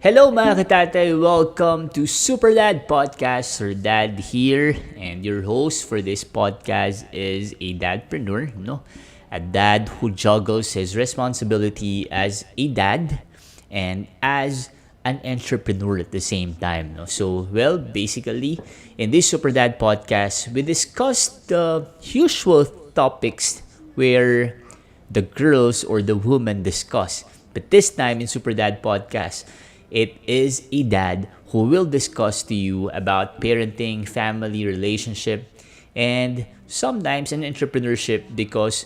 Hello mga katatay! Welcome to Super Dad Podcast. Sir Dad here, and your host for this podcast is a dadpreneur, no? A dad who juggles his responsibility as a dad and as an entrepreneur at the same time, no? So, basically, in this Super Dad Podcast, we discussed the usual topics where the girls or the women discuss. But this time in Super Dad Podcast, it is a dad who will discuss to you about parenting, family, relationship, and sometimes an entrepreneurship because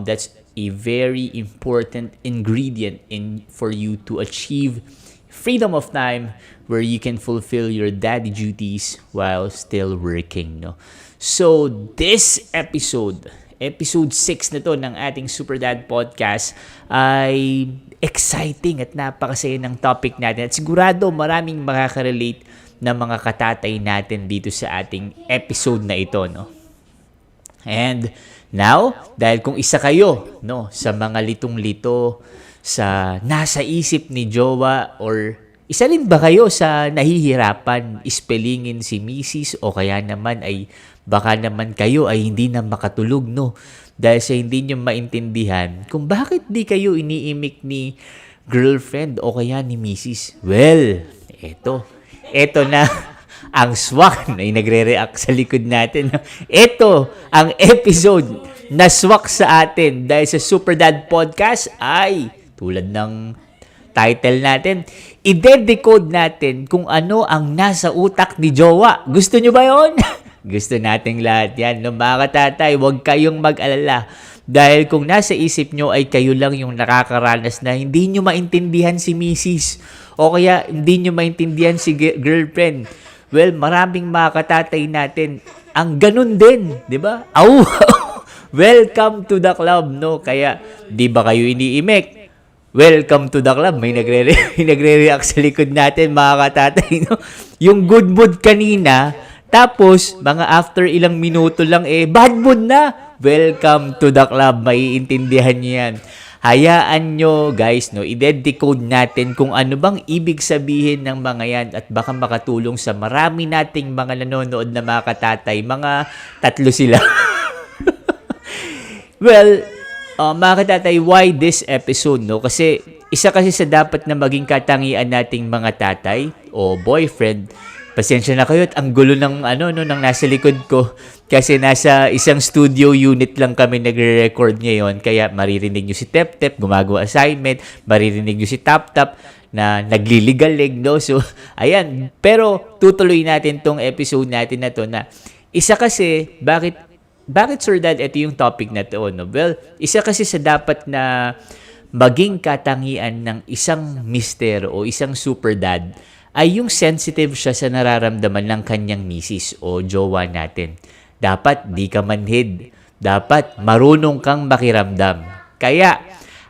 that's a very important ingredient in for you to achieve freedom of time where you can fulfill your daddy duties while still working, no? So this episode 6 na to ng ating Super Dad Podcast ay exciting at napakasaya ng topic natin. At sigurado maraming makaka-relate na mga katatay natin dito sa ating episode na ito, no? And now, dahil kung isa kayo, no, sa mga litong-lito sa nasa isip ni jowa or isa rin ba kayo sa nahihirapan ispellingin si Mrs. o kaya naman ay baka naman kayo ay hindi na makatulog, no? Dahil sa hindi nyo maintindihan kung bakit di kayo iniimik ni girlfriend o kaya ni Mrs. Well, eto na ang swak na nagre-react sa likod natin. Ito ang episode na swak sa atin dahil sa Super Dad Podcast ay tulad ng title natin, i-decode natin kung ano ang nasa utak ni jowa. Gusto nyo ba yon? Gusto nating lahat yan. No, mga katatay, huwag kayong mag-alala. Dahil kung nasa isip nyo ay kayo lang yung nakakaranas na hindi nyo maintindihan si Mrs. O kaya hindi nyo maintindihan si girlfriend. Well, maraming mga katatay natin ang ganun din, di ba? Welcome to the club, no? Kaya, di ba kayo iniimik? Welcome to the club. May nagre-react sa likod natin, mga katatay, no? Yung good mood kanina, tapos, mga after ilang minuto lang, bad mood na. Welcome to the club. Maiintindihan nyo yan. Hayaan nyo, guys, no, i-decode natin kung ano bang ibig sabihin ng mga yan at baka makatulong sa marami nating mga nanonood na mga katatay. Mga 3 sila. Well, mga katatay, why this episode, no? Kasi, isa kasi sa dapat na maging katangian nating mga tatay o boyfriend. Pasensya na kayo at ang gulo ng ng nasa likod ko kasi nasa isang studio unit lang kami nagre-record ngayon kaya maririnig nyo si Tep-Tep gumagawa assignment, maririnig nyo si Tap-Tap na nagliligalig, no? So, ayan. Pero tutuloy natin tong episode natin na to na isa kasi, bakit Sir Dad, ito yung topic na to, no? Well, isa kasi sa dapat na maging katangian ng isang mister o isang super dad ay yung sensitive siya sa nararamdaman ng kanyang misis o jowa natin. Dapat di ka manhid. Dapat marunong kang makiramdam. Kaya,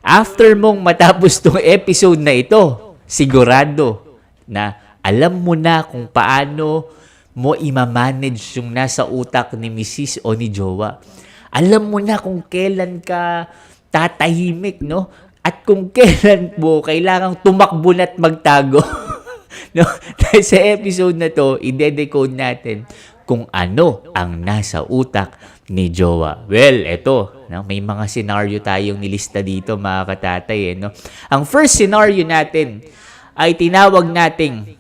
after mong matapos tong episode na ito, sigurado na alam mo na kung paano mo imamanage yung nasa utak ni misis o ni jowa. Alam mo na kung kailan ka tatahimik, no? At kung kailan mo kailangang tumakbo na at magtago. No, dahil sa episode na to, i-decode natin kung ano ang nasa utak ni jowa. Well, eto, no, may mga scenario tayong nilista dito, mga katatay, no? Ang first scenario natin ay tinawag nating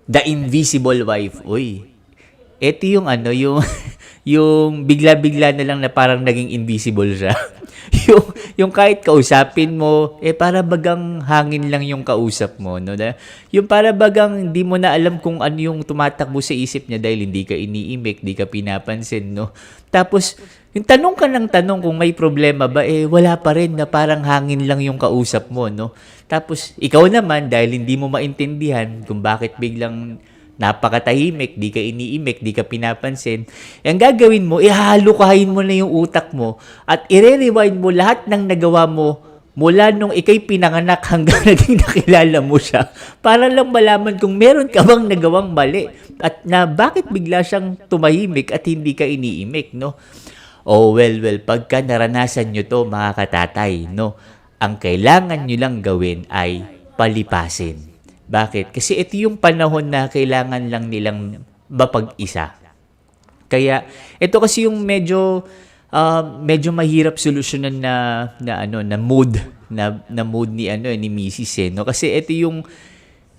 the invisible wife. Uy, eto yung yung bigla-bigla na lang na parang naging invisible siya. yung kahit kausapin mo, para bagang hangin lang yung kausap mo, no? Yung para bagang hindi mo na alam kung ano yung tumatakbo sa isip niya dahil hindi ka iniimik, hindi ka pinapansin, no? Tapos, yung tanong ka ng tanong kung may problema ba, wala pa rin na parang hangin lang yung kausap mo, no? Tapos, ikaw naman, dahil hindi mo maintindihan kung bakit biglang napakatahimik, di ka iniimik, di ka pinapansin, ang gagawin mo, ihahalukahin mo na yung utak mo at i-rewind mo lahat ng nagawa mo mula nung ikay pinanganak hanggang naging nakilala mo siya para lang malaman kung meron ka bang nagawang mali at na bakit bigla siyang tumahimik at hindi ka iniimik, no? Oh, well, pagka naranasan nyo to, mga katatay, no, ang kailangan nyo lang gawin ay palipasin. Bakit? Kasi ito yung panahon na kailangan lang nilang mapag-isa. Kaya ito kasi yung medyo mahirap solusyonan na mood na mood ni ni Mrs. no? Kasi ito yung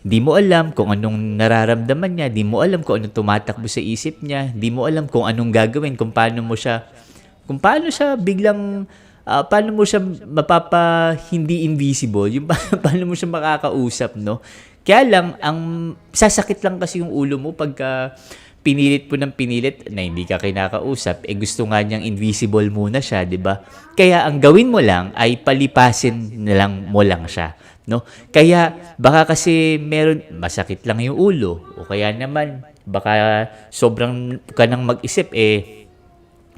di mo alam kung anong nararamdaman niya, di mo alam kung anong tumatakbo sa isip niya, di mo alam kung anong gagawin, kung paano siya biglang paano mo siya hindi invisible, yung paano mo siya makakausap, no? Kaya lang ang sasakit lang kasi yung ulo mo pagka pinilit po ng pinilit na hindi ka kinakausap, gusto nga niyang invisible muna siya, di ba? Kaya ang gawin mo lang ay palipasin na lang mo lang siya, no? Kaya baka kasi masakit lang yung ulo o kaya naman baka sobrang ka nang mag-isip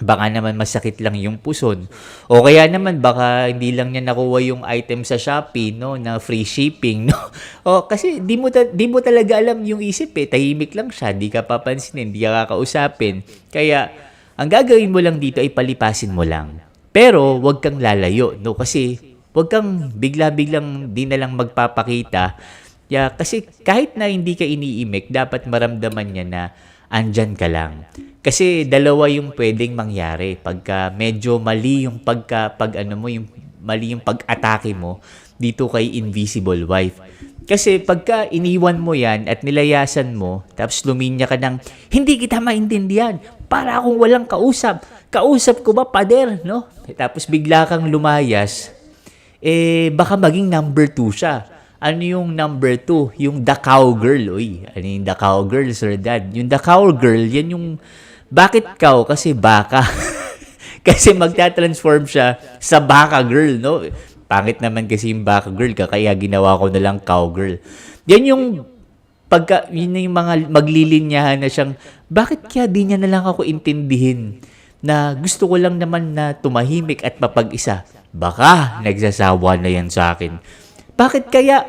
baka naman masakit lang yung puson. O kaya naman baka hindi lang niya nakuha yung item sa Shopee, no, na free shipping, no. O kasi di mo talaga alam yung isip tahimik lang siya, di ka papansinin, di ka kakausapin. Kaya ang gagawin mo lang dito ay palipasin mo lang. Pero wag kang lalayo, no, kasi wag kang bigla-biglang di na lang magpapakita. Kasi kahit na hindi ka iniimik, dapat maramdaman niya na andyan ka lang. Kasi dalawa yung pwedeng mangyari pagka medyo mali yung yung mali yung pag-atake mo dito kay Invisible Wife. Kasi pagka iniwan mo yan at nilayasan mo, tapos luminya ka ng, hindi kita maintindihan, para akong walang kausap. Kausap ko ba, pader, no? Tapos bigla kang lumayas, baka maging number 2 siya. Ano yung number 2? Yung the cowgirl. Uy, ano yung the cowgirl, Sir Dad? Yung the cowgirl, yan yung... Bakit cow? Kasi baka. Kasi magta-transform siya sa baka girl, no? Pangit naman kasi yung baka girl, kaya ginawa ko na lang cowgirl. Yan yung... yun yung mga maglilinyahan na siyang, bakit kaya di niya na lang ako intindihin na gusto ko lang naman na tumahimik at mapag-isa? Baka nagsasawa na yan sa akin. Bakit kaya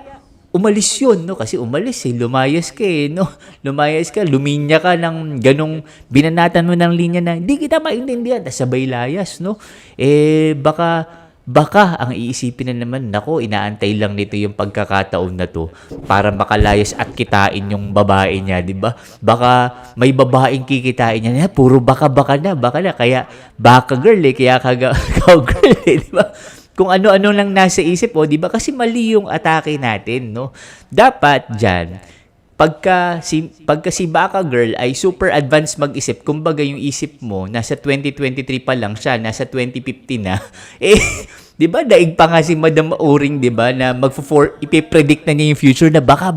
umalis yun, no? Kasi umalis lumayas ka no? Lumayas ka, luminya ka ng ganong, binanatan mo ng linya na, hindi kita maintindihan, sabay layas, no? Baka ang iisipin na naman, nako, inaantay lang nito yung pagkakataon na to para makalayas at kitain yung babae niya, di ba? Baka may babaeng kikitain niya, puro baka na, kaya baka girl kaya cowgirl di ba? Kung ano-ano lang nasa isip, di ba? Kasi mali yung atake natin, no? Dapat dyan, pagka si Baka Girl ay super advanced mag-isip, kumbaga yung isip mo, nasa 2023 pa lang siya, nasa 2050 na, di ba, daig pa nga si Madam Oring, di ba, na ipipredict na niya yung future na baka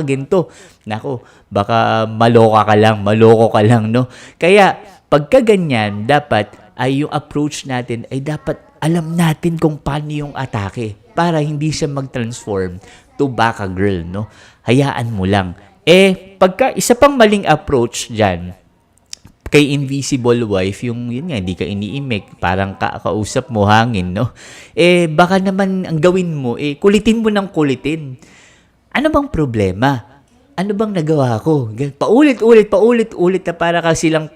ganito. Nako, baka maloko ka lang, no? Kaya, pagka ganyan, dapat ay yung approach natin ay dapat alam natin kung paano yung atake para hindi siya mag-transform to Baka Girl, no? Hayaan mo lang. Pagka isa pang maling approach dyan, kay Invisible Wife, yun nga, hindi ka iniimik, parang kausap mo hangin, no? Baka naman ang gawin mo, kulitin mo ng kulitin. Ano bang problema? Ano bang nagawa ko? Paulit-ulit na para ka silang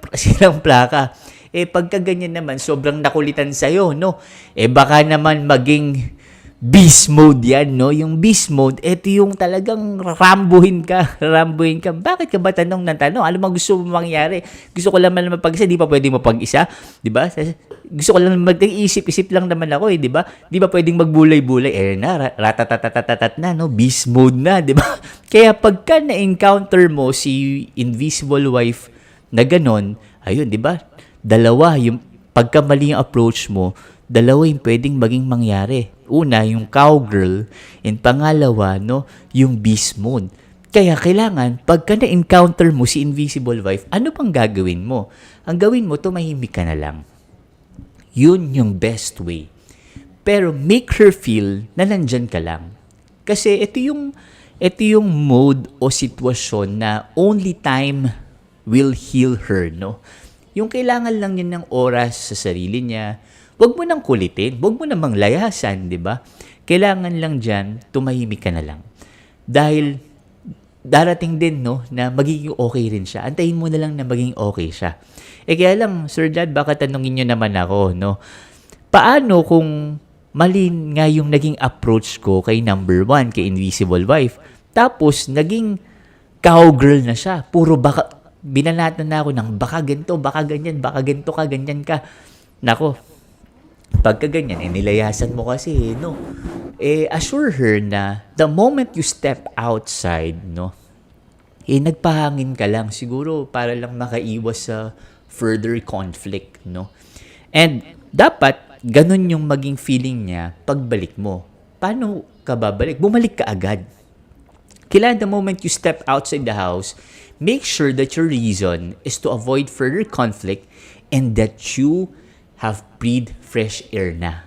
plaka. Pagka ganyan naman, sobrang nakulitan sa'yo, no? Baka naman maging beast mode yan, no? Yung beast mode, ito yung talagang rambuhin ka. Bakit ka ba tanong ng tanong? Ano bang gusto mo mangyari? Gusto ko lang naman pag-isa, di ba pwede mo pag-isa? Di ba? Gusto ko lang mag-isip-isip lang naman ako, di ba? Di ba pwedeng magbulay-bulay? Ratatatatat na, no? Beast mode na, di ba? Kaya pagka na-encounter mo si Invisible Wife na ganon, ayun, di ba? Dalawa, yung pagka mali yung approach mo, dalawa yung pwedeng maging mangyari. Una, yung cowgirl, and pangalawa, no, yung beast mode. Kaya kailangan, pagka na-encounter mo si Invisible Wife, ano pang gagawin mo? Ang gawin mo, tumahimik ka na lang. Yun yung best way. Pero make her feel na nandyan ka lang. Kasi ito yung mode o sitwasyon na only time will heal her, no? Yung kailangan lang niya ng oras sa sarili niya. Huwag mo nang kulitin. Huwag mo namang layasan, di ba? Kailangan lang dyan, tumahimik ka na lang. Dahil darating din, no, na magiging okay rin siya. Antayin mo na lang na maging okay siya. Kaya lang, Sir Dad, baka tanungin nyo naman ako, no? Paano kung mali nga yung naging approach ko kay number 1, kay Invisible Wife? Tapos, naging cowgirl na siya. Puro baka, binanatan na ako ng baka ganito, baka ganyan, baka ganito ka, ganyan ka. Nako, pagka ganyan, nilayasan mo kasi, no? Assure her na the moment you step outside, no? Nagpahangin ka lang. Siguro para lang makaiwas sa further conflict, no? And dapat, ganun yung maging feeling niya pagbalik mo. Paano ka babalik? Bumalik ka agad. Kailangan the moment you step outside the house, make sure that your reason is to avoid further conflict and that you have breathed fresh air na.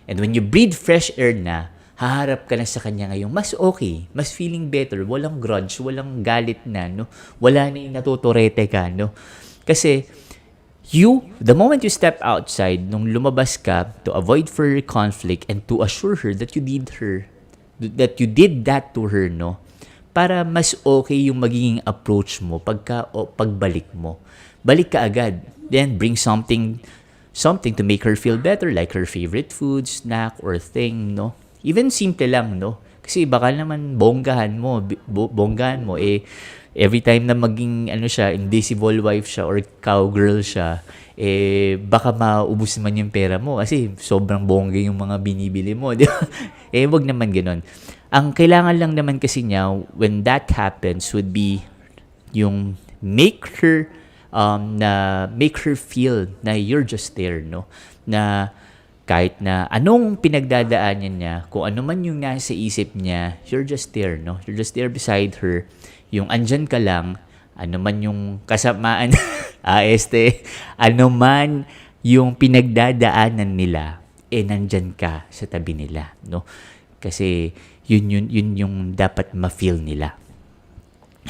And when you breathe fresh air na, haharap ka na sa kanya ngayong mas okay, mas feeling better, walang grudge, walang galit na, no? Wala na yung natuturete ka, no? Kasi, the moment you step outside, nung lumabas ka, to avoid further conflict and to assure her that you did that to her, no? Para mas okay yung magiging approach mo pagbalik mo. Balik ka agad. Then, bring something to make her feel better, like her favorite food, snack, or thing, no? Even simple lang, no? Kasi baka naman bonggahan mo, every time na maging, invisible wife siya or cowgirl siya, baka maubos naman yung pera mo kasi sobrang bongga yung mga binibili mo, di ba? Wag naman ganun. Ang kailangan lang naman kasi niya, when that happens, would be yung make her feel na you're just there, no? Na kahit na anong pinagdadaanan niya, kung ano man yung nasa isip niya, you're just there, no? You're just there beside her. Yung andyan ka lang, ano man yung kasamaan, ano man yung pinagdadaanan nila, nandyan ka sa tabi nila, no? Kasi yun yung dapat ma-feel nila.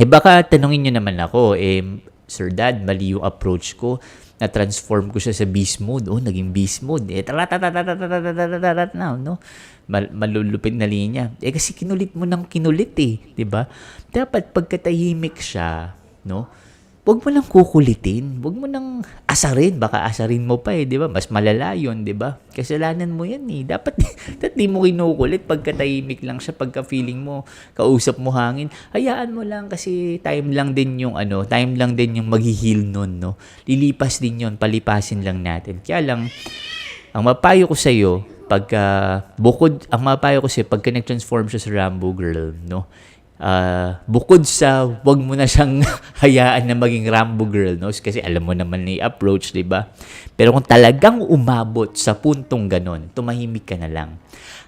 Baka tanungin nyo naman ako, Sir Dad, mali yung approach ko. Na-transform ko siya sa beast mode. Naging beast mode. No? Malulupit na linya. Kasi kinulit mo ng kinulit diba? Dapat pagkatahimik siya, no? Huwag mo nang kukulitin. Huwag mo nang asarin. Baka asarin mo pa diba? Mas malala yun, diba? Kasalanan mo yan Dapat di mo kinukulit. Pagkatahimik lang siya. Pagka feeling mo, kausap mo hangin. Hayaan mo lang kasi time lang din yung mag-heal nun, no? Lilipas din yun. Palipasin lang natin. Kaya lang, ang mapayo ko sa'yo, pagka nag-transform siya sa Rambo girl, no? Bukod sa wag mo na siyang hayaan na maging Rambo girl, no? Kasi alam mo naman ni approach, di ba? Pero kung talagang umabot sa puntong ganon, tumahimik ka na lang.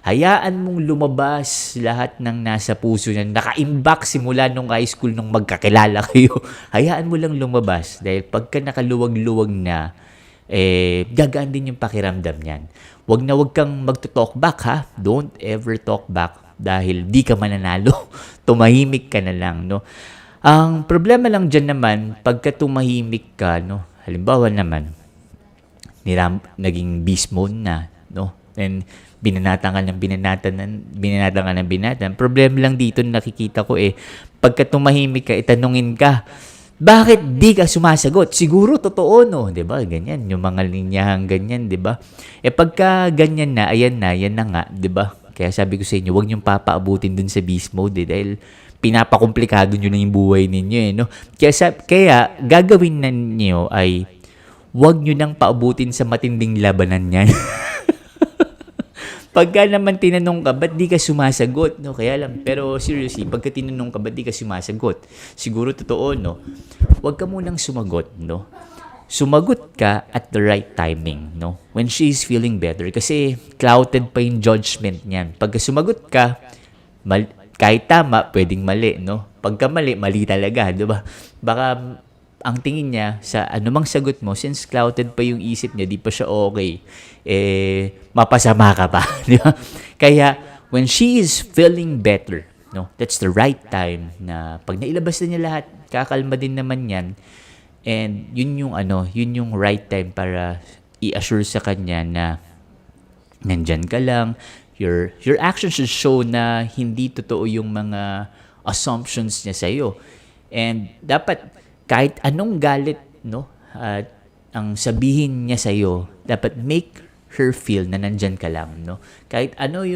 Hayaan mong lumabas lahat ng nasa puso niya, naka-imbak simula nung high school nung magkakilala kayo. Hayaan mo lang lumabas dahil pagka nakaluwag-luwag na, gagaan din yung pakiramdam niyan. Wag kang magto-talk back, ha? Don't ever talk back dahil di ka mananalo. Tumahimik ka na lang, no? Ang problema lang dyan naman, pagka tumahimik ka, no? Halimbawa naman, naging beast mode na, no? And binanatan ka ng binanatan. Problema lang dito na nakikita ko pagka tumahimik ka, itanungin ka, bakit di ka sumasagot? Siguro totoo, no? 'Di ba? Ganyan, yung mga linyahang ganyan, 'di ba? Pagka ganyan na, yan na nga, 'di ba? Kaya sabi ko sa inyo, huwag niyong papaabutin dun sa beast mode dahil pinapakomplikado niyo na yung buhay ninyo no? Kaya gagawin na niyo ay huwag niyo nang paabutin sa matinding labanan niyan. Pagka naman tinanong ka, ba't di ka sumasagot? No? Kaya lang, pero seriously, pagka tinanong ka, ba't di ka sumasagot? Siguro totoo, no? Huwag ka munang sumagot, no? Sumagot ka at the right timing, no? When she is feeling better. Kasi clouded pa yung judgment niyan. Pagka sumagot ka, kahit tama, pwedeng mali, no? Pagka mali talaga, di ba? Baka ang tingin niya sa anumang sagot mo, since clouded pa yung isip niya, di pa siya okay, mapasama ka pa, di ba? Kaya, when she is feeling better, no, that's the right time na pag nailabas na niya lahat, kakalma din naman yan, and yun yung right time para i-assure sa kanya na nandyan ka lang, your actions should show na hindi totoo yung mga assumptions niya sa'yo. And dapat kahit anong galit, no, ang sabihin niya sa iyo, dapat make her feel na nandyan ka lang, no? Kahit ano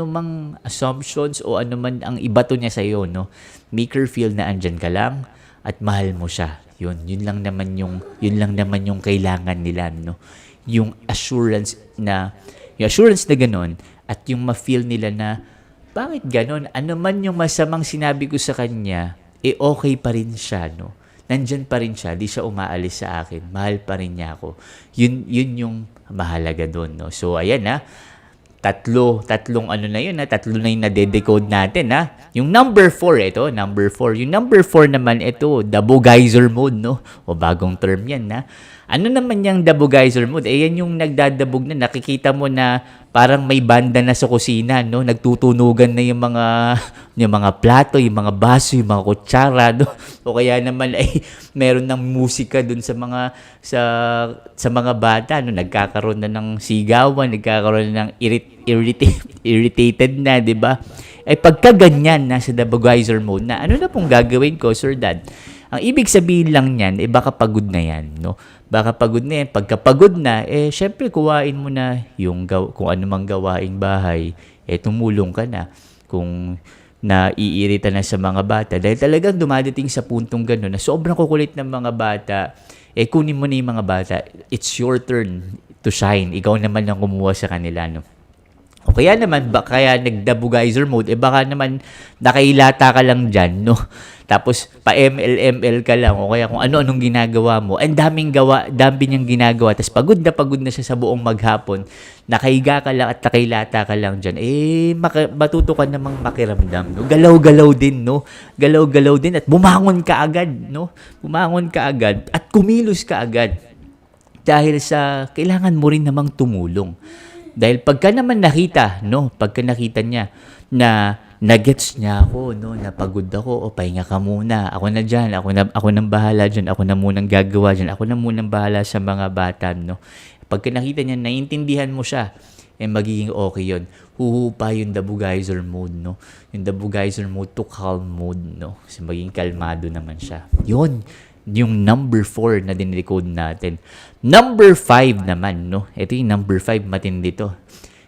mang assumptions o ano man ang ibato niya sa'yo, no? Make her feel na andyan ka lang at mahal mo siya. Yun lang naman yung kailangan nila, no? Yung assurance na ganun at yung ma-feel nila na bakit ganun? Ano man yung masamang sinabi ko sa kanya, okay pa rin siya, no? Nandyan pa rin siya, di siya umaalis sa akin, mahal pa rin niya ako. Yun yung mahalaga doon, no? So, ayan na. Tatlong ano na yun, tatlo na yung nade-decode natin, Yung number 4, ito, number 4. Yung number 4 naman, ito, dabugizer mode, no? O bagong term yan, Ano naman yung dabugizer mode? Yan yung nagdadabog na, nakikita mo na parang may banda na sa kusina, no? Nagtutunugan na yung mga plato, yung mga baso, yung mga kutsara, no? O kaya naman ay meron ng musika dun sa mga bata, no? Nagkakaroon na ng sigawan, nagkakaroon na ng irritated na, 'di ba? Pagka ganyan nasa dabugizer mode na, ano na pong gagawin ko, Sir Dad? Ang ibig sabihin lang niyan, baka pagod na yan, no? Baka pagod na yan. Pagka pagod na, syempre kuhain mo na kung ano mang gawaing bahay, tumulong ka na. Kung naiirita na sa mga bata, dahil talagang dumadating sa puntong gano'n na sobrang kukulit ng mga bata, kunin mo na yung mga bata. It's your turn to shine. Ikaw naman ang kumuha sa kanila, no? O kaya naman, kaya nagdabugizer mode, baka naman nakailata ka lang dyan, no? Tapos, pa-ML ka lang, o kaya kung ano-anong ginagawa mo. Ang dami niyang ginagawa, tapos pagod na siya sa buong maghapon, nakahiga ka lang at nakailata ka lang dyan, matuto ka namang makiramdam, no? Galaw-galaw din, no? Galaw-galaw din at bumangon ka agad, no? Bumangon ka agad at kumilos ka agad. Dahil sa kailangan mo rin namang tumulong. Dahil pagka nakita niya na nagets niya ako, no, napagod ako, pahinga ka muna, ako na dyan, ako nang bahala dyan, ako na munang gagawa dyan, ako na munang bahala sa mga bata, no. Pagka nakita niya, naiintindihan mo siya, magiging okay yun. Huhupa yung dabugizer mode, no. Yung dabugizer mode to calm mode, no. So, maging kalmado naman siya. Yun. Yung number 4 na dinrecode natin. Number 5 naman, no? Ito yung number 5, matindi to.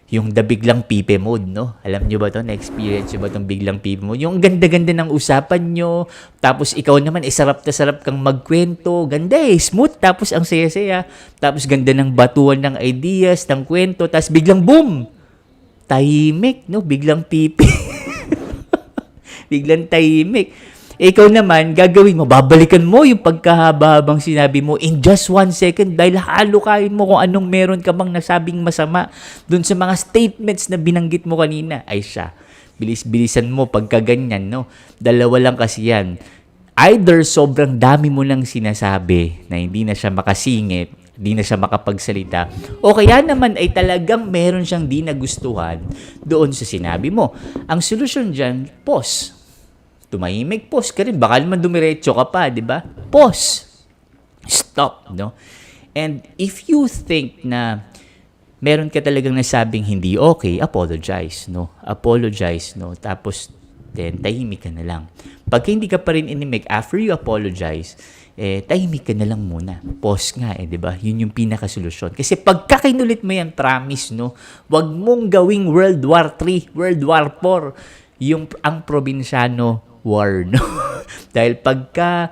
Yung the biglang pipe mode, no? Alam nyo ba to? Na-experience nyo ba itong biglang pipe mode? Yung ganda-ganda ng usapan nyo, tapos ikaw naman, sarap na sarap kang magkwento. Ganda smooth, tapos ang saya-saya. Tapos ganda ng batuan ng ideas, ng kwento, tapos biglang boom! Tahimik, no? Biglang pipe. Biglang tahimik. Ikaw naman, gagawin mo, babalikan mo yung pagkahaba-habang sinabi mo in just 1 second dahil halukain mo kung anong meron ka bang nasabing masama dun sa mga statements na binanggit mo kanina. Ay siya, bilis-bilisan mo pagka ganyan, no? Dalawa lang kasi yan. Either sobrang dami mo lang sinasabi na hindi na siya makasingit, hindi na siya makapagsalita, o kaya naman ay talagang meron siyang di nagustuhan doon sa sinabi mo. Ang solusyon dyan, pause. Tumahimik, pause ka rin. Baka naman dumiretso ka pa, di ba? Pause. Stop, no? And if you think na meron ka talagang nasabing hindi okay, apologize, no? Apologize, no? Tapos, then, tahimik ka na lang. Pag hindi ka pa rin inimik, after you apologize, tahimik ka na lang muna. Pause nga, di ba? Yun yung pinakasolusyon. Kasi pagka kinulit mo yan, promise, no? Huwag mong gawing World War III, World War IV, ang probinsyano war, no? Dahil pagka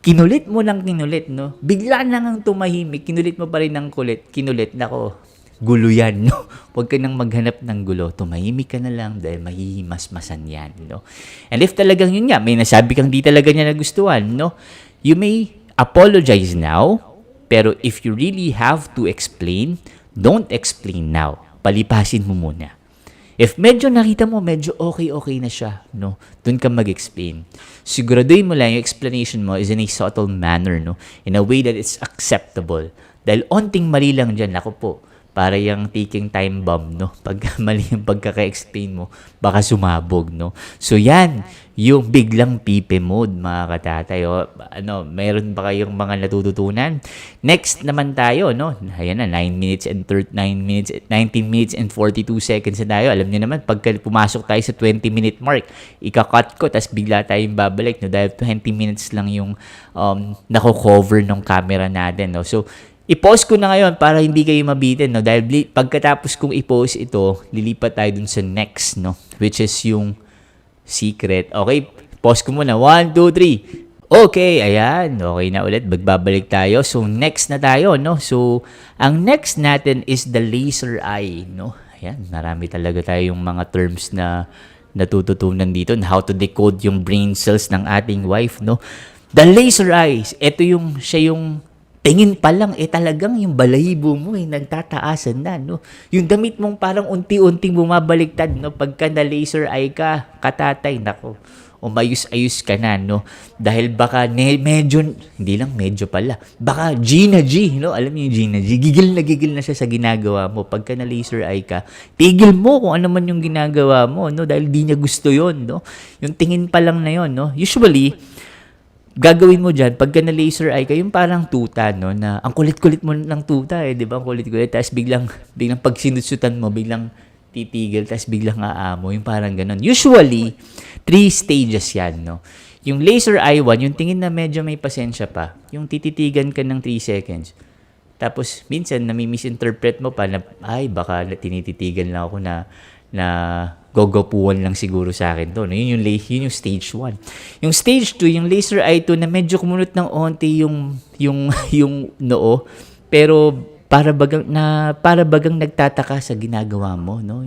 kinulit mo ng kinulit, no? Bigla na ngang tumahimik, kinulit mo pa rin ng kinulit, nako, gulo yan, no? Huwag ka nang maghanap ng gulo, tumahimik ka na lang dahil mahihimasmasan yan, no? And if talagang yun nga, may nasabi kang di talaga niya nagustuhan, no? You may apologize now, pero if you really have to explain, don't explain now. Palipasin mo muna. If medyo nakita mo, medyo okay na siya, no? Doon ka mag-explain. Siguraduhin mo lang yung explanation mo is in a subtle manner, no? In a way that it's acceptable. Dahil onting mali lang dyan, ako po, para yung taking time bomb, no? Pag mali yung pagkaka-explain mo, baka sumabog, no? So yan, yung biglang pipe mode, mga katatay. Mayroon ba kayong mga natututunan? Next naman tayo, no? Ayan na, 19 minutes and 42 seconds na tayo. Alam niyo naman, pagka pumasok tayo sa 20-minute mark, ika-cut ko, tas bigla tayong babalik, no? Dahil 20 minutes lang yung nako-cover ng camera natin, no? So, I-pause ko na ngayon para hindi kayo mabitin, no? Dahil pagkatapos kong i-pause ito, lilipat tayo dun sa next, no? Which is yung secret. Okay, pause ko muna. 1, 2, 3. Okay, ayan. Okay na ulit. Magbabalik tayo. So, next na tayo, no? So, ang next natin is the laser eye, no? Ayan, marami talaga tayong mga terms na natututunan dito on how to decode yung brain cells ng ating wife, no? The laser eyes, ito siya yung tingin pa lang, talagang yung balahibo mo nagtataasan na, no? Yung damit mong parang unti-unting bumabaliktad, no? Pagka na laser eye ka, katatay, nako, umayos-ayos ka na, no? Dahil baka medyo, hindi lang medyo pala, baka Gina G, no? Alam niyo yung Gina G, gigil na siya sa ginagawa mo. Pagka na laser eye ka, tigil mo kung ano man yung ginagawa mo, no? Dahil di niya gusto yon, no? Yung tingin pa lang na yon, no? Usually, gagawin mo dyan, pagka na laser eye ka, yung parang tuta, no? Na ang kulit-kulit mo ng tuta, di ba? Ang kulit-kulit, tapos biglang pag sinusutan mo, biglang titigil, tapos biglang aamo, yung parang ganun. Usually, 3 stages yan, no? Yung laser eye 1, yung tingin na medyo may pasensya pa, yung tititigan ka ng 3 seconds. Tapos, minsan, nami-misinterpret mo pa na, ay, baka tinititigan lang ako na gogopuan lang siguro sa akin to. No? Yun yung stage 1. Yung stage 2, yung laser eye 2, na medyo kumunot ng onti yung noo, pero para bagang nagtataka sa ginagawa mo, no?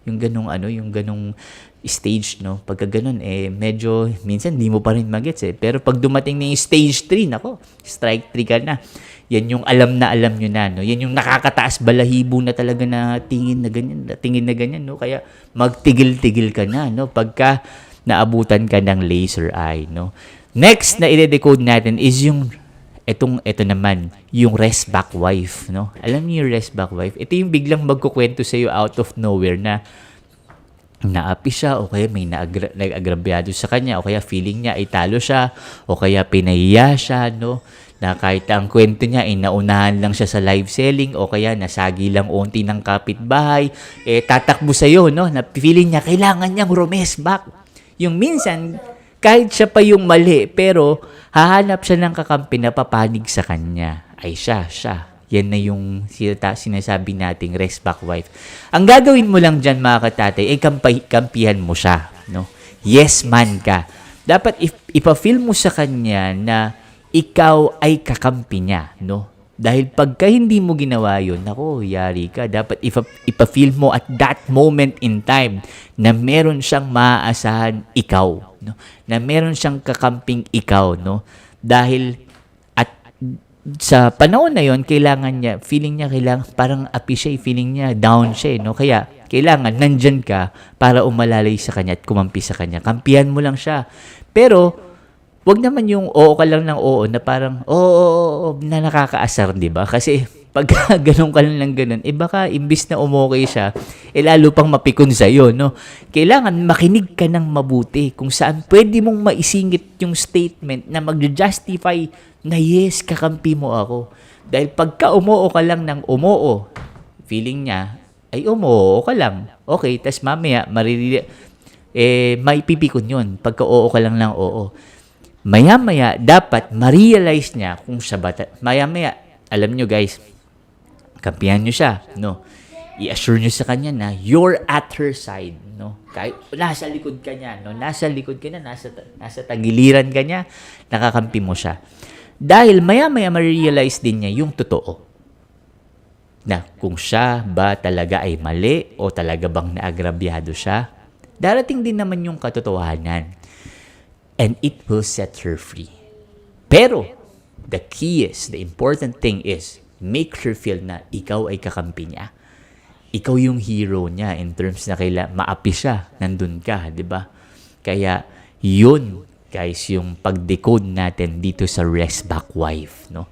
Yung ganung stage, no? Pagka ganun, medyo minsan hindi mo pa rin magets, Pero pag dumating na yung stage 3, nako, strike 3 ka na. Yan yung alam nyo na, no? Yan yung nakakataas balahibo na talaga na tingin na ganyan, no? Kaya magtigil-tigil ka na, no? Pagka naabutan ka ng laser eye, no? Next na i-decode natin is ito naman, yung rest back wife, no? Alam niyo yung rest back wife? Ito yung biglang magkukwento sa iyo out of nowhere na naapi siya, o kaya may nag-agrabyado sa kanya, o kaya feeling niya ay talo siya, o kaya pinahiya siya, no? Na kahit ang kwento niya ay naunahan lang siya sa live selling, o kaya nasagi lang unti ng kapitbahay, tatakbo sa iyo, no? Na feeling niya kailangan niyang rumest back. Yung minsan, kahit siya pa yung mali, pero hahanap siya ng kakampi na papanig sa kanya. Ay siya. Yan na yung sinasabi nating rest back wife. Ang gagawin mo lang dyan, mga katatay, ay kampihan mo siya. No? Yes man ka. Dapat ipa-feel mo sa kanya na ikaw ay kakampi niya. No? Dahil pagka hindi mo ginawa yun, nako, yari ka. Dapat ipa-feel mo at that moment in time na meron siyang maaasahan ikaw. No? Na meron siyang kakamping ikaw. No? Dahil sa panahon na yon, feeling niya parang api siya, feeling niya down siya, no? Kaya kailangan nandyan ka para umalalay sa kanya at kumampi sa kanya. Kampihan mo lang siya. Pero wag naman yung oo ka lang ng oo na parang oo na nakakaasar, 'di ba? Kasi pag ganun ka lang ng ganun, baka imbis na umokay siya, lalo pang mapikon sa'yo, no? Kailangan makinig ka ng mabuti kung saan pwede mong maisingit yung statement na mag-justify na yes, kakampi mo ako. Dahil pagka umoo ka lang ng umoo, feeling niya, ay umoo ka lang. Okay, tas mamaya, may pipikon yun. Pagka oo ka lang ng oo. Maya-maya, dapat ma-realize niya kung siya ba, maya-maya, alam nyo guys, kampihan nyo siya, no? I-assure nyo sa kanya na you're at her side, no? Kahit nasa likod ka niya, no? Nasa tagiliran ka niya, nakakampi mo siya. Dahil maya-maya ma-realize din niya yung totoo. Na kung siya ba talaga ay mali o talaga bang naagrabyado siya, darating din naman yung katotohanan. And it will set her free. Pero, the important thing is, make her feel na ikaw ay kakampi niya. Ikaw yung hero niya in terms na maapi siya, nandun ka, di ba? Kaya, yun, guys, yung pag-decode natin dito sa rest back wife, no?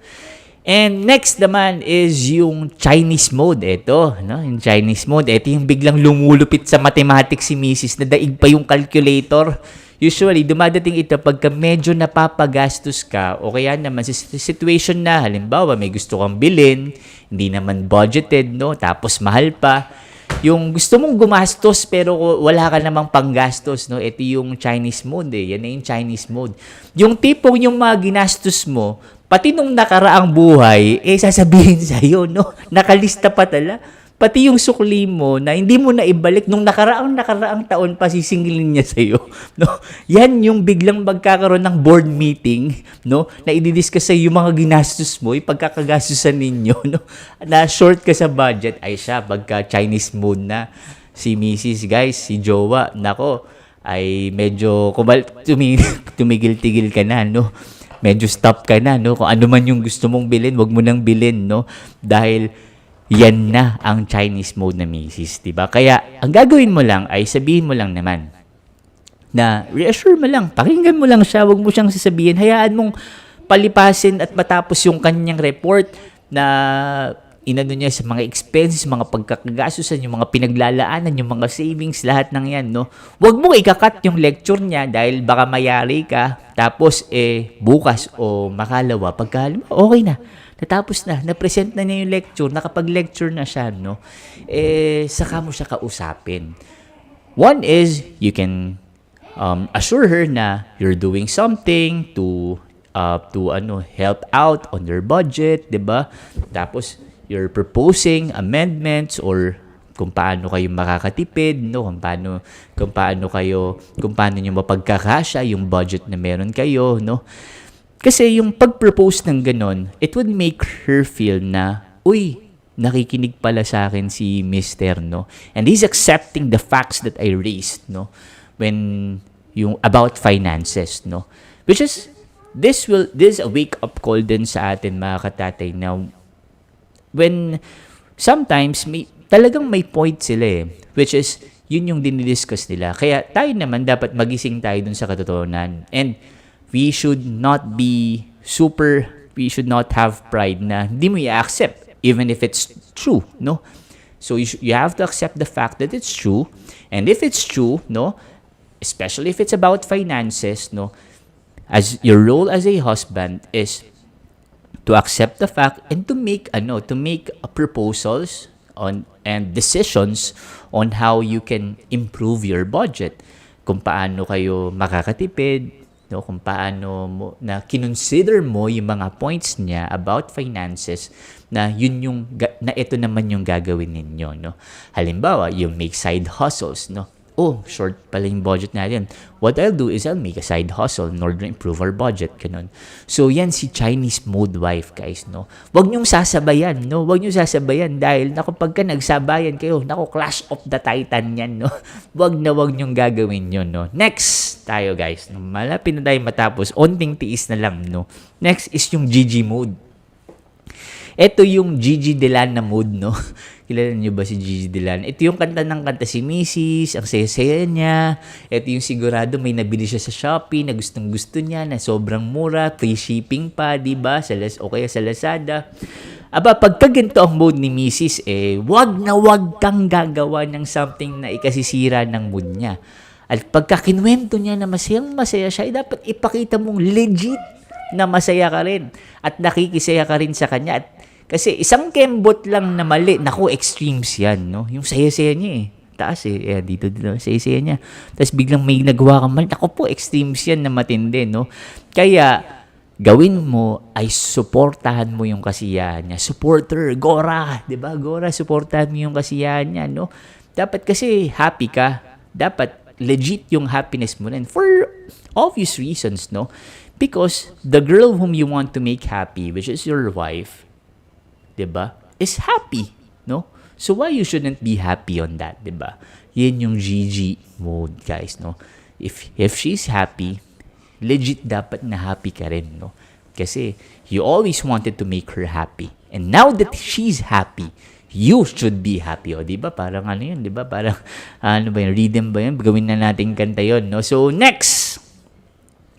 And next naman is yung Chinese mode. Ito, no? Yung Chinese mode. Ito yung biglang lumulupit sa mathematics si Mrs. na daig pa yung calculator. Usually, dumadating ito pagka medyo napapagastos ka o kaya naman sa situation na, halimbawa, may gusto kang bilhin, hindi naman budgeted, no? Tapos mahal pa. Yung gusto mong gumastos pero wala ka namang panggastos, no? Ito yung Chinese mode, Yan na yung Chinese mode. Yung tipong yung mga ginastos mo, Pati nung nakaraang buhay, sasabihin sa'yo, no? Nakalista pa tala. Pati yung sukli mo na hindi mo na ibalik nung nakaraang taon pa sisingilin niya sa'yo. No? Yan yung biglang magkakaroon ng board meeting, no? Na i-discuss sa'yo yung mga ginastos mo, yung pagkakagastusan ninyo, no? Na short ka sa budget, ay siya, pagka Chinese mode na si Mrs. guys, si Jowa, nako, ay medyo tumigil-tigil ka na, no? Medyo stop ka na, no? Kung ano man yung gusto mong bilhin, wag mo nang bilhin, no? Dahil yan na ang Chinese mode na misis, diba? Kaya, ang gagawin mo lang ay sabihin mo lang naman na reassure mo lang, pakinggan mo lang siya, wag mo siyang sasabihin, hayaan mong palipasin at matapos yung kanyang report na inano niya sa mga expenses, mga pagkakagastusan, yung mga pinaglalaanan, yung mga savings, lahat ng yan, no? Huwag mo ikakat yung lecture niya dahil baka mayari ka, tapos bukas o makalawa, okay na. Natapos na, na-present na niya yung lecture, nakapag-lecture na siya, no? Saka mo siya kausapin. One is, you can assure her na you're doing something to help out on your budget, 'di ba? Tapos you're proposing amendments or kung paano kayo makakatipid, no? Kung paano niyo mapagkakasya yung budget na meron kayo, no? Kasi yung pag-propose ng ganon, it would make her feel na, uy, nakikinig pala sa akin si Mister, no? And he's accepting the facts that I raised, no? When yung about finances, no? Which is, this is a wake-up call din sa atin, mga katatay, na when sometimes talagang may point sila which is, yun yung dinidiscuss nila. Kaya tayo naman dapat magising tayo dun sa katotohanan. And we should not have pride na hindi mo i-accept even if it's true, no? So you have to accept the fact that it's true. And if it's true, no, especially if it's about finances, no, as your role as a husband is to accept the fact and to make proposals on and decisions on how you can improve your budget. Kung paano kayo makakatipid, no, kung paano mo na kinonsider mo yung mga points niya about finances na ito naman yung gagawin ninyo, no. Halimbawa, you make side hustles, no. Oh, short pala yung budget natin. What I'll do is I'll make a side hustle in order to improve our budget, ganun. So, yan si Chinese mode wife, guys, no. Huwag niyong sasabayan, no. Huwag niyong sasabayan dahil pagka nagsabayan kayo, Clash of the Titan yan, no. Huwag niyong gagawin yun, no. Next tayo, guys. Malapit na tayo matapos. Onting tiis na lang, no. Next is yung Gigi mode. Ito yung Gigi Delan na mood, no? Kilala niyo ba si Gigi Delan? Ito yung kanta si Mrs. Ang saya-saya niya. Ito yung sigurado may nabili siya sa Shopee na gustong-gusto niya na sobrang mura, free shipping pa, di ba? O kaya sa Lazada. Aba, pagka ganito ang mood ni Mrs., wag kang gagawa ng something na ikasisira ng mood niya. At pagka kinwento niya na masayang-masaya siya, dapat ipakita mong legit na masaya ka rin at nakikisaya ka rin sa kanya. At kasi isang kembot lang na mali, extremes yan, no? Yung saya-saya niya taas dito, saya-saya niya. Tapos biglang may nagawa kang mali, extremes yan na matindi, no? Kaya, gawin mo ay suportahan mo yung kasiyahan niya. Supporter, Gora, di ba? Gora, suportahan mo yung kasiyahan niya, no? Dapat kasi happy ka. Dapat legit yung happiness mo rin. For obvious reasons, no? Because the girl whom you want to make happy, which is your wife, diba, is happy, no? So why you shouldn't be happy on that, diba? Yan yung Gigi mode, guys, no? If she's happy, legit dapat na happy ka rin, no? Kasi you always wanted to make her happy. And now that she's happy, you should be happy, diba? Parang yun, diba? Parang, rhythm ba yun? Gawin na natin kanta yun, no? So, next!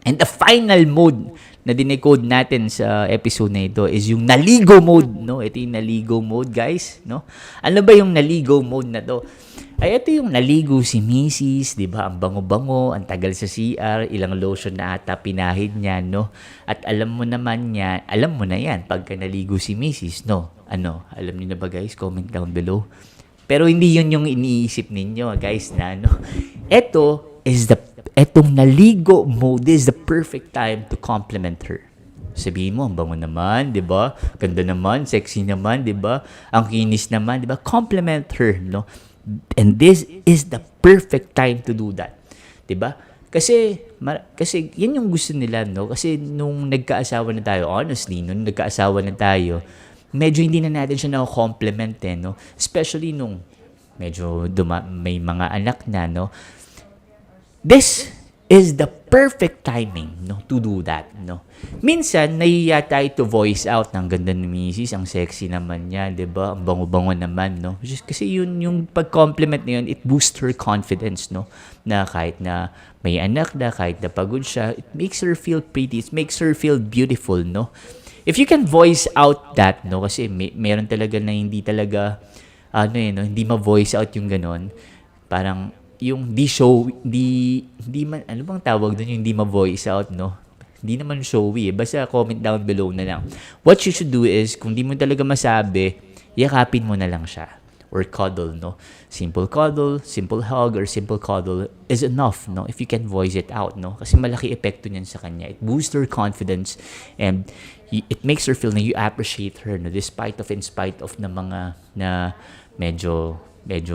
And the final mode na dinecode natin sa episode na ito is yung naligo mode, no? Ito yung naligo mode, guys, no? Ano ba yung naligo mode na to? Ay, ito yung naligo si Mrs., di ba? Ang bango-bango, ang tagal sa CR, ilang lotion na ata pinahid niya, no? At alam mo na yan, pagka naligo si Mrs., no? Alam niyo na ba, guys? Comment down below. Pero hindi yun yung iniisip ninyo, guys, na, no? Etong naligo mode is the perfect time to compliment her. Sabihin mo, ang bango naman, 'di ba? Ganda naman, sexy naman, 'di ba? Ang kinis naman, 'di ba? Compliment her, no? And this is the perfect time to do that. 'Di ba? Kasi yan yung gusto nila, no? Kasi nung nagkaasawa na tayo, honestly, nung nagkaasawa na tayo, medyo hindi na natin siya na-compliment, no? Especially nung medyo may mga anak na, no? This is the perfect timing, no, to do that, no. Minsan nahihiya tayo to voice out ng ganda ni Mrs. Ang sexy naman niya, 'di ba? Ang bango-bango naman, no. Just kasi yun yung pag-compliment na yun, it boosts her confidence, no. Na kahit na may anak na, kahit na pagod siya, it makes her feel pretty, it makes her feel beautiful, no. If you can voice out that, no, kasi meron talaga na hindi talaga no, hindi ma-voice out yung ganon. Parang yung di man, ano bang tawag doon, yung di ma-voice out, no? Hindi naman showy, eh. Basta comment down below na lang. What you should do is, kung di mo talaga masabi, yakapin mo na lang siya. Or cuddle, no? Simple cuddle, simple hug, or simple cuddle is enough, no? If you can voice it out, no? Kasi malaki epekto niyan sa kanya. It boosts her confidence and it makes her feel na you appreciate her, no? In spite of na mga na medyo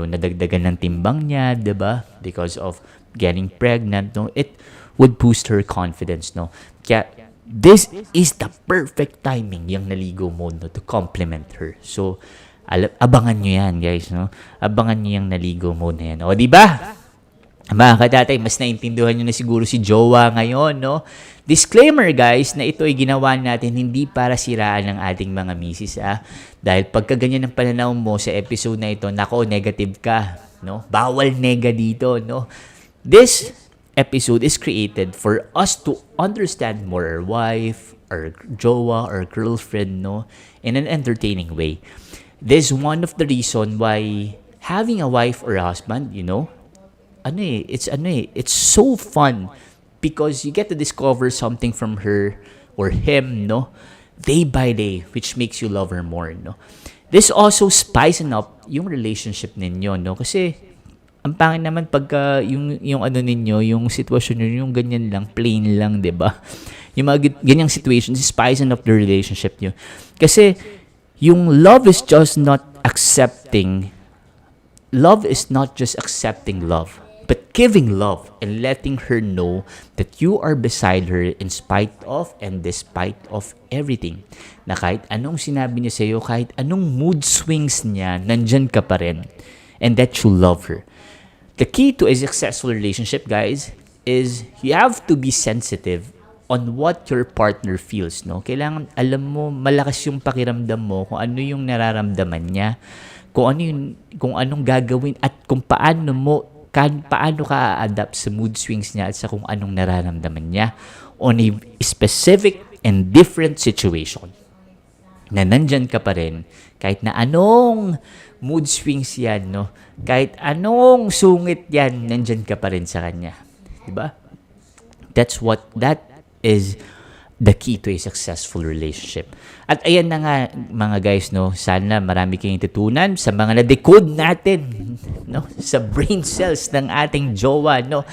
nadagdagan ng timbang niya, 'di ba? Because of getting pregnant, no? It would boost her confidence, no? Kaya this is the perfect timing yung naligo mo, no, to compliment her. So abangan nyo yan, guys, no? Abangan nyo yung naligo mo na yan. O, 'di ba? Mga katatay, mas naintindihan nyo na siguro si Jowa ngayon, no? Disclaimer, guys, na ito ay ginawa natin hindi para siraan ng ating mga misis, Dahil pagka ganyan ang pananaw mo sa episode na ito, nako, negative ka, no? Bawal nega dito, no? This episode is created for us to understand more our wife, our jowa, our girlfriend, no? In an entertaining way. This is one of the reason why having a wife or a husband, you know, it's so fun because you get to discover something from her or him, no, day by day, which makes you love her more, no. This also spicing up yung relationship ninyo, no, kasi ang pangit naman pagka yung ano ninyo, yung sitwasyon niyo yung ganyan lang, plain lang, 'di ba? Yung mga ganyang situations, spicing up the relationship niyo. Kasi yung love is not just accepting love, but giving love and letting her know that you are beside her in spite of and despite of everything. Na kahit anong sinabi niya sa'yo, kahit anong mood swings niya, nandyan ka pa rin. And that you love her. The key to a successful relationship, guys, is you have to be sensitive on what your partner feels, no? Kailangan alam mo, malakas yung pakiramdam mo kung ano yung nararamdaman niya, kung anong gagawin at kung paano ka adapt sa mood swings niya at sa kung anong nararamdaman niya on a specific and different situation. Na nandyan ka pa rin, kahit na anong mood swings yan, no? Kahit anong sungit yan, nandyan ka pa rin sa kanya. Diba? That is the key to a successful relationship. At ayan na nga, mga guys, no, sana marami kayong tutunan sa mga na-decode natin, no, sa brain cells ng ating jowa, no.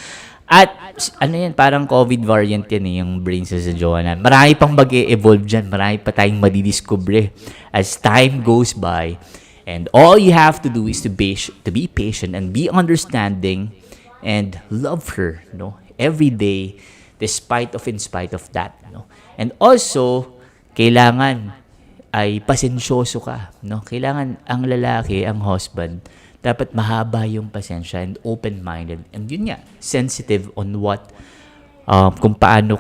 At ano yan, parang COVID variant yan, yung brain cells sa jowa na. Marami pang mag-e-evolve dyan, marami pa tayong madidiscover as time goes by. And all you have to do is to be patient and be understanding and love her, no, every day, in spite of that, no. And also, kailangan ay pasensyoso ka, no. Kailangan ang lalaki, ang husband, dapat mahaba yung pasensya and open-minded. And yun nga, sensitive on what kung paano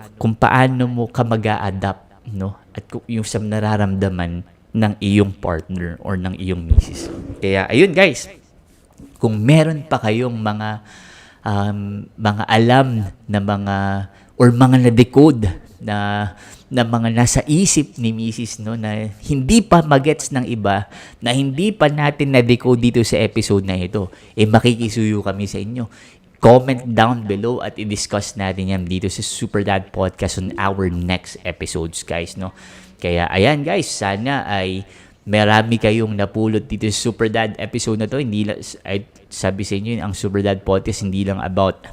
mo ka mag-a-adapt, no, at yung sa nararamdaman ng iyong partner or ng iyong misis. Kaya ayun, guys, kung meron pa kayong mga alam na mga or mga na-decode na mga nasa isip ni Mrs., no, na hindi pa magets ng iba, na hindi pa natin na-decode dito sa episode na ito, makikisuyo kami sa inyo. Comment down below at i-discuss natin yan dito sa Super Dad Podcast on our next episodes, guys, no. Kaya ayan, guys, sana ay marami kayong napulot dito sa Super Dad episode na to. Hindi lang, sabi sa inyo, ang Super Dad Podcast hindi lang about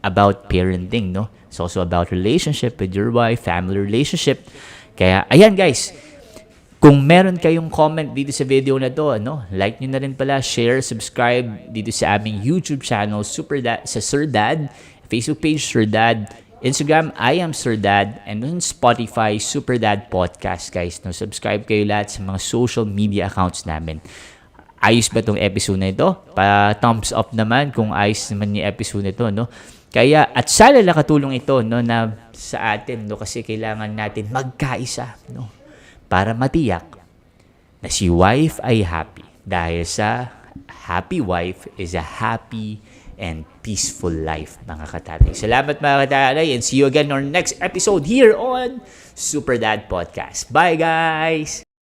about parenting, no? It's also about relationship with your wife, family relationship. Kaya, ayan guys, kung meron kayong comment dito sa video na to, like nyo na rin pala, share, subscribe dito sa aming YouTube channel, Super Dad, sa Sir Dad, Facebook page, Sir Dad, Instagram, I am Sir Dad, and on Spotify, Super Dad Podcast, guys. No, subscribe kayo lahat sa mga social media accounts namin. Ayos ba tong episode na ito? Pa-thumbs up naman kung ayos naman yung episode na ito, no? Kaya, at sana nakatulong ito, no, na sa atin, no, kasi kailangan natin magkaisa, no, para matiyak na si wife ay happy. Dahil sa happy wife is a happy and peaceful life, mga katatay. Salamat mga katatay, and see you again on our next episode here on Super Dad Podcast. Bye guys!